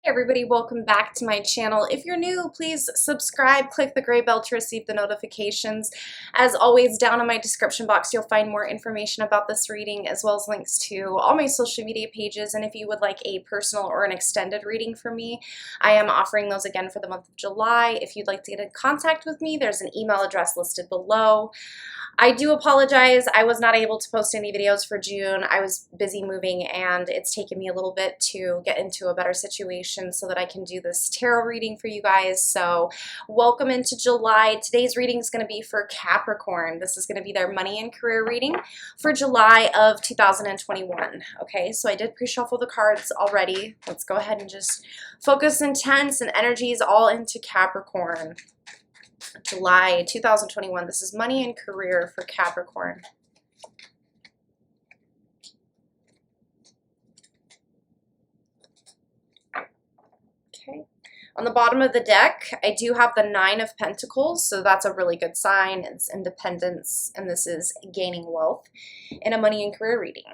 Everybody, welcome back to my channel. If you're new, please subscribe, click the gray bell to receive the notifications. As always, down in my description box you'll find more information about this reading as well as links to all my social media pages, and if you would like a personal or an extended reading from me, I am offering those again for the month of July. If you'd like to get in contact with me, there's an email address listed below. I do apologize, I was not able to post any videos for June. I was busy moving and it's taken me a little bit to get into a better situation so that I can do this tarot reading for you guys. So welcome into July. Today's reading is going to be for Capricorn. This is going to be their money and career reading for July of 2021. Okay, so I did pre-shuffle the cards already. Let's go ahead and just focus intense and energies all into Capricorn. July 2021. This is money and career for Capricorn. Okay. On the bottom of the deck, I do have the Nine of Pentacles, so that's a really good sign. It's independence, and this is gaining wealth in a money and career reading.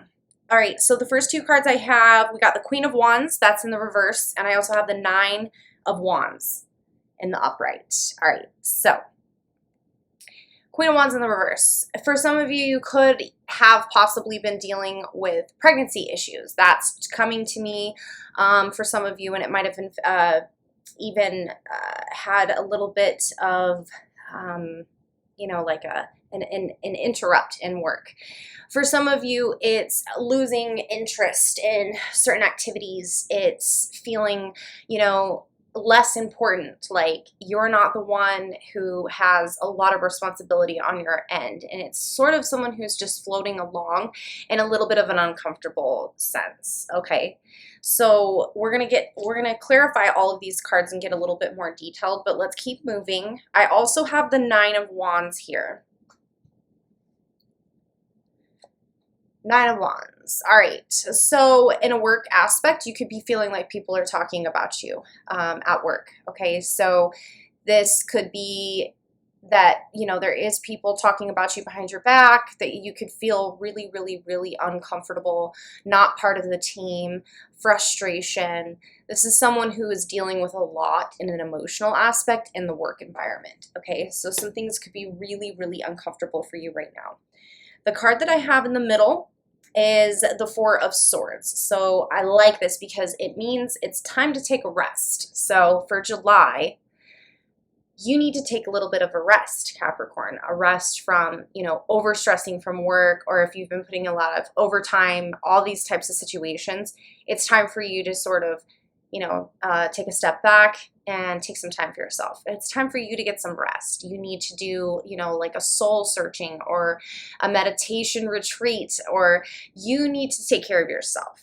All right, so the first two cards I have, we got the Queen of Wands, that's in the reverse, and I also have the Nine of Wands in the upright. All right, so Queen of Wands in the reverse. For some of you, you could have possibly been dealing with pregnancy issues. That's coming to me for some of you, and it might have been even had a little bit of, you know, like an interrupt in work. For some of you, it's losing interest in certain activities. It's feeling, you know, less important, like you're not the one who has a lot of responsibility on your end, and it's sort of someone who's just floating along in a little bit of an uncomfortable sense. Okay, so we're gonna clarify all of these cards and get a little bit more detailed, but let's keep moving. I also have the Nine of Wands here. Nine of Wands. All right, so in a work aspect, you could be feeling like people are talking about you at work. Okay, so this could be that, you know, there is people talking about you behind your back, that you could feel really, really, really uncomfortable, not part of the team, frustration. This is someone who is dealing with a lot in an emotional aspect in the work environment. Okay, so some things could be really, really uncomfortable for you right now. The card that I have in the middle is the Four of Swords. So I like this because it means it's time to take a rest. So for July, you need to take a little bit of a rest, Capricorn, a rest from, you know, overstressing from work, or if you've been putting a lot of overtime, all these types of situations, it's time for you to sort of, you know, take a step back and take some time for yourself. It's time for you to get some rest. You need to do, you know, like a soul searching or a meditation retreat, or you need to take care of yourself.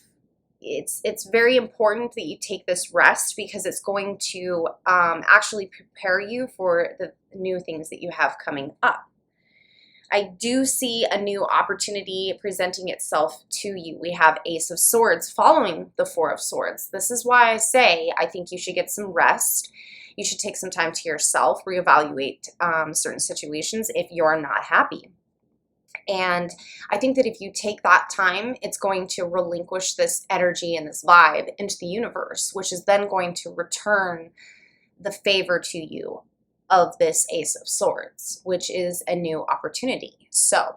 It's very important that you take this rest because it's going to actually prepare you for the new things that you have coming up. I do see a new opportunity presenting itself to you. We have Ace of Swords following the Four of Swords. This is why I say I think you should get some rest. You should take some time to yourself, reevaluate certain situations if you're not happy. And I think that if you take that time, it's going to relinquish this energy and this vibe into the universe, which is then going to return the favor to you of this Ace of Swords, which is a new opportunity. So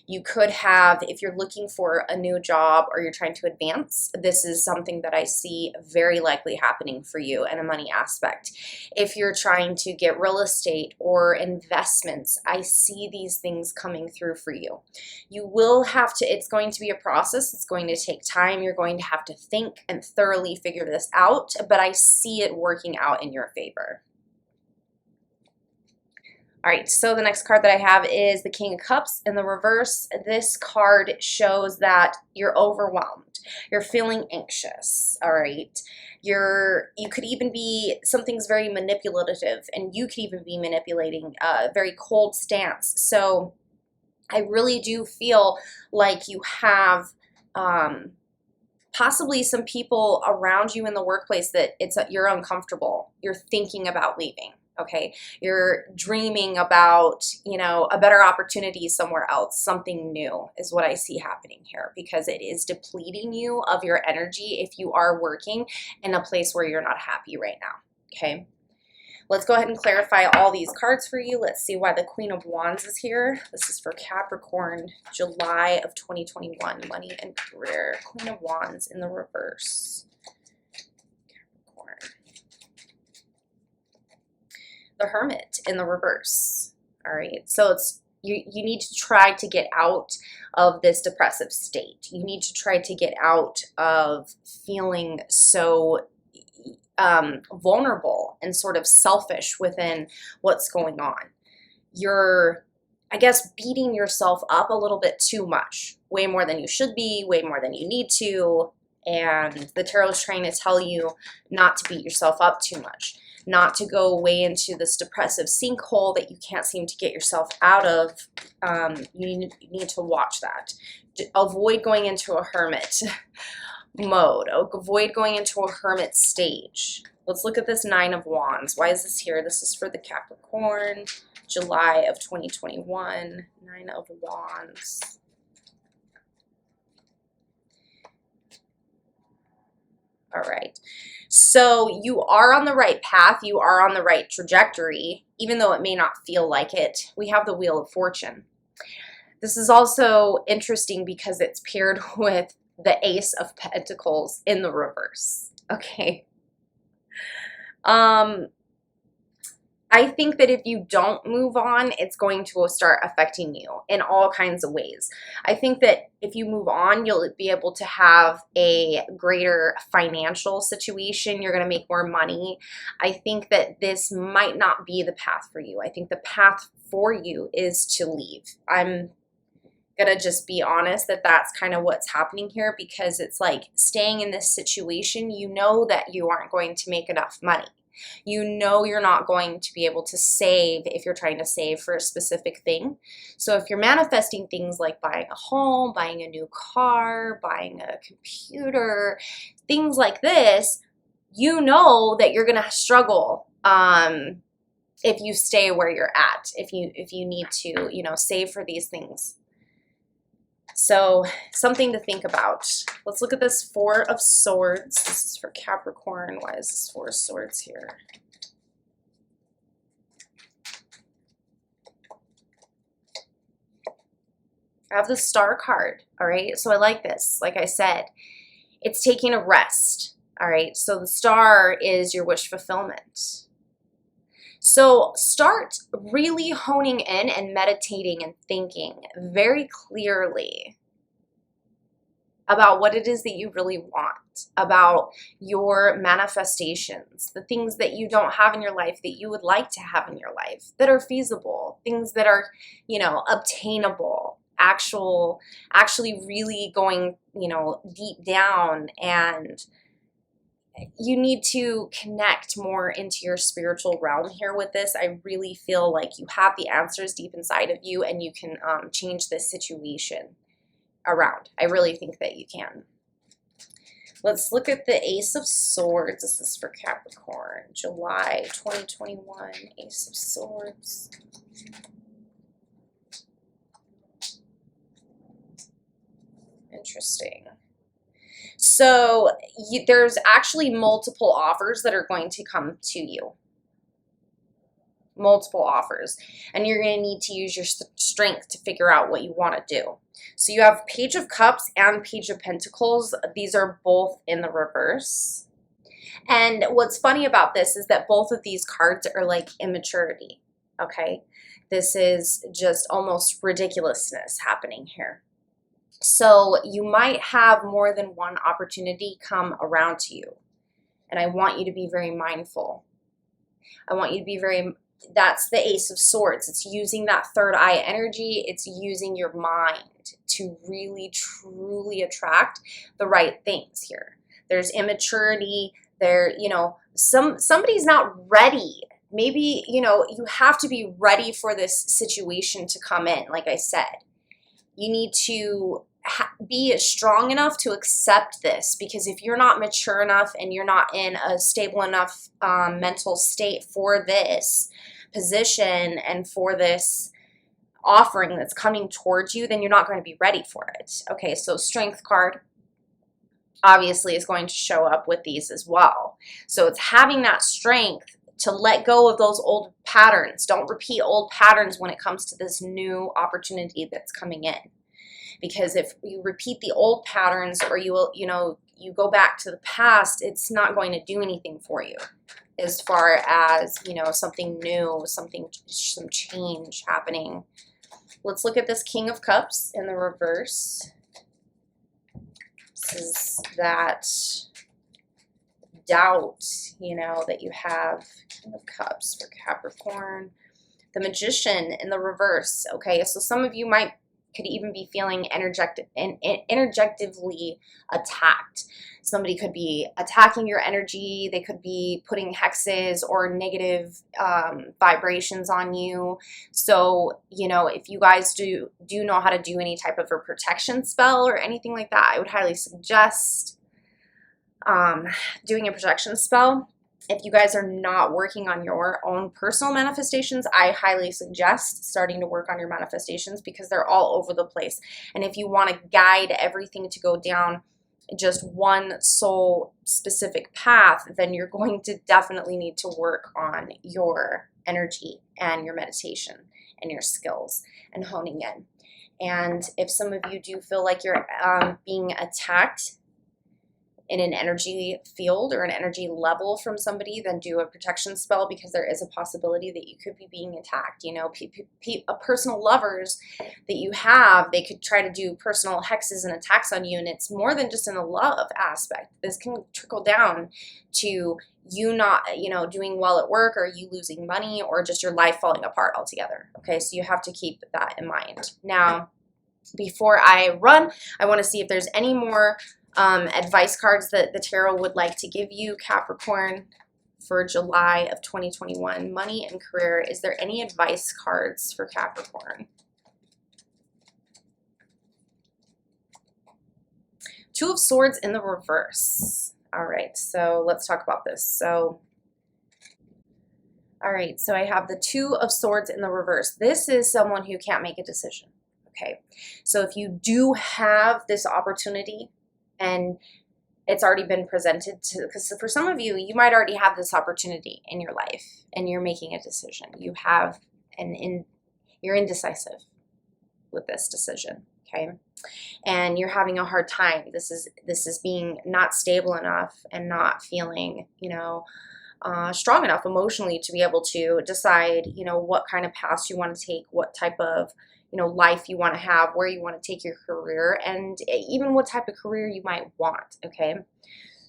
you could have, if you're looking for a new job or you're trying to advance, this is something that I see very likely happening for you in a money aspect. If you're trying to get real estate or investments, I see these things coming through for you. You will have to, it's going to be a process. It's going to take time. You're going to have to think and thoroughly figure this out, but I see it working out in your favor. All right, so the next card that I have is the King of Cups in the reverse. This card shows that you're overwhelmed. You're feeling anxious, all right? You could even be, something's very manipulative, and you could even be manipulating a very cold stance. So I really do feel like you have possibly some people around you in the workplace that you're uncomfortable. You're thinking about leaving. Okay, you're dreaming about, you know, a better opportunity somewhere else. Something new is what I see happening here, because it is depleting you of your energy if you are working in a place where you're not happy right now. Okay, let's go ahead and clarify all these cards for you. Let's see why the Queen of Wands is here. This is for Capricorn, July of 2021, money and career. Queen of Wands in the reverse. Capricorn. The Hermit in the reverse. All right, so it's you need to try to get out of this depressive state. You need to try to get out of feeling so vulnerable and sort of selfish within what's going on. You're, I guess, beating yourself up a little bit too much, way more than you should be, way more than you need to. And the tarot is trying to tell you not to beat yourself up too much, not to go way into this depressive sinkhole that you can't seem to get yourself out of. You need to watch that. Avoid going into a hermit mode. Avoid going into a hermit stage. Let's look at this Nine of Wands. Why is this here? This is for the Capricorn, July of 2021. Nine of Wands. All right. So you are on the right path. You are on the right trajectory, even though it may not feel like it. We have the Wheel of Fortune. This is also interesting because it's paired with the Ace of Pentacles in the reverse. Okay. I think that if you don't move on, it's going to start affecting you in all kinds of ways. I think that if you move on, you'll be able to have a greater financial situation. You're going to make more money. I think that this might not be the path for you. I think the path for you is to leave. I'm gonna just be honest that that's kind of what's happening here, because it's like staying in this situation, you know that you aren't going to make enough money. You know you're not going to be able to save if you're trying to save for a specific thing. So if you're manifesting things like buying a home, buying a new car, buying a computer, things like this, you know that you're gonna struggle if you stay where you're at, if you need to, you know, save for these things. So something to think about. Let's look at this Four of Swords. This is for Capricorn. Why is this Four of Swords here? I have the Star card, all right? So I like this. Like I said, it's taking a rest, all right? So the Star is your wish fulfillment. So start really honing in and meditating and thinking very clearly about what it is that you really want, about your manifestations, the things that you don't have in your life that you would like to have in your life, that are feasible, things that are, you know, obtainable, actually really going, you know, deep down. And you need to connect more into your spiritual realm here with this. I really feel like you have the answers deep inside of you, and you can change this situation around. I really think that you can. Let's look at the Ace of Swords. This is for Capricorn, July 2021, Ace of Swords. Interesting. So there's actually multiple offers that are going to come to you. Multiple offers. And you're going to need to use your strength to figure out what you want to do. So you have Page of Cups and Page of Pentacles. These are both in the reverse. And what's funny about this is that both of these cards are like immaturity. Okay? This is just almost ridiculousness happening here. So you might have more than one opportunity come around to you. And I want you to be very mindful. I want you to be very, that's the Ace of Swords. It's using that third eye energy. It's using your mind to really, truly attract the right things here. There's immaturity. There, you know, somebody's not ready. Maybe, you know, you have to be ready for this situation to come in, like I said. You need to be strong enough to accept this, because if you're not mature enough and you're not in a stable enough mental state for this position and for this offering that's coming towards you, then you're not going to be ready for it. Okay, so Strength card obviously is going to show up with these as well. So it's having that strength to let go of those old patterns. Don't repeat old patterns when it comes to this new opportunity that's coming in. Because if you repeat the old patterns, or you go back to the past, it's not going to do anything for you as far as, something new, some change happening. Let's look at this King of Cups in the reverse. This is that doubt, that you have. King of Cups for Capricorn. The Magician in the reverse. Okay, so some of you could even be feeling energetically attacked. Somebody could be attacking your energy. They could be putting hexes or negative vibrations on you. So, if you guys do know how to do any type of a protection spell or anything like that, I would highly suggest doing a protection spell. If you guys are not working on your own personal manifestations, I highly suggest starting to work on your manifestations, because they're all over the place. And if you want to guide everything to go down just one sole specific path, then you're going to definitely need to work on your energy and your meditation and your skills and honing in. And if some of you do feel like you're being attacked in an energy field or an energy level from somebody, then do a protection spell, because there is a possibility that you could be being attacked. Personal lovers that you have, they could try to do personal hexes and attacks on you, and it's more than just in the love aspect. This can trickle down to you not, doing well at work, or you losing money, or just your life falling apart altogether. Okay, so you have to keep that in mind. Now, before I run, I want to see if there's any more advice cards that the tarot would like to give you, Capricorn, for July of 2021. Money and career. Is there any advice cards for Capricorn? Two of Swords in the reverse. All right, so let's talk about this. All right, so I have the Two of Swords in the reverse. This is someone who can't make a decision. Okay, so if you do have this opportunity, and it's already been presented to, because for some of you, you might already have this opportunity in your life and you're making a decision. You have you're indecisive with this decision, okay? And you're having a hard time. This is being not stable enough and not feeling, strong enough emotionally to be able to decide, what kind of path you want to take, what type of life you want to have, where you want to take your career, and even what type of career you might want, okay?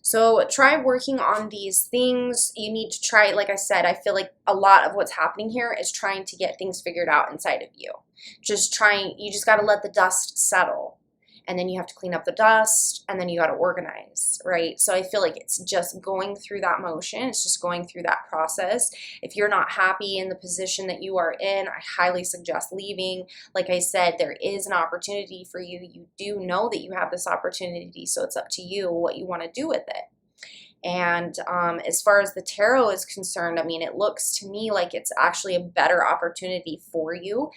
So try working on these things. You need to try, like I said, I feel like a lot of what's happening here is trying to get things figured out inside of you. You just got to let the dust settle. And then you have to clean up the dust, and then you got to organize, right? So I feel like it's just going through that motion. It's just going through that process. If you're not happy in the position that you are in, I highly suggest leaving. Like I said, there is an opportunity for you. You do know that you have this opportunity, so it's up to you what you want to do with it. And as far as the tarot is concerned, I mean, it looks to me like it's actually a better opportunity for you.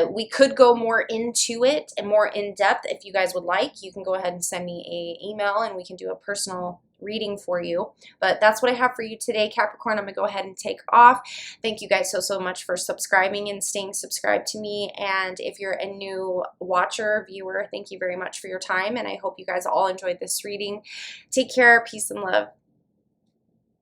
We could go more into it and more in depth if you guys would like. You can go ahead and send me an email and we can do a personal reading for you. But that's what I have for you today, Capricorn. I'm gonna go ahead and take off. Thank you guys so much for subscribing and staying subscribed to me. And if you're a new watcher, viewer, thank you very much for your time, and I hope you guys all enjoyed this reading. Take care, peace and love.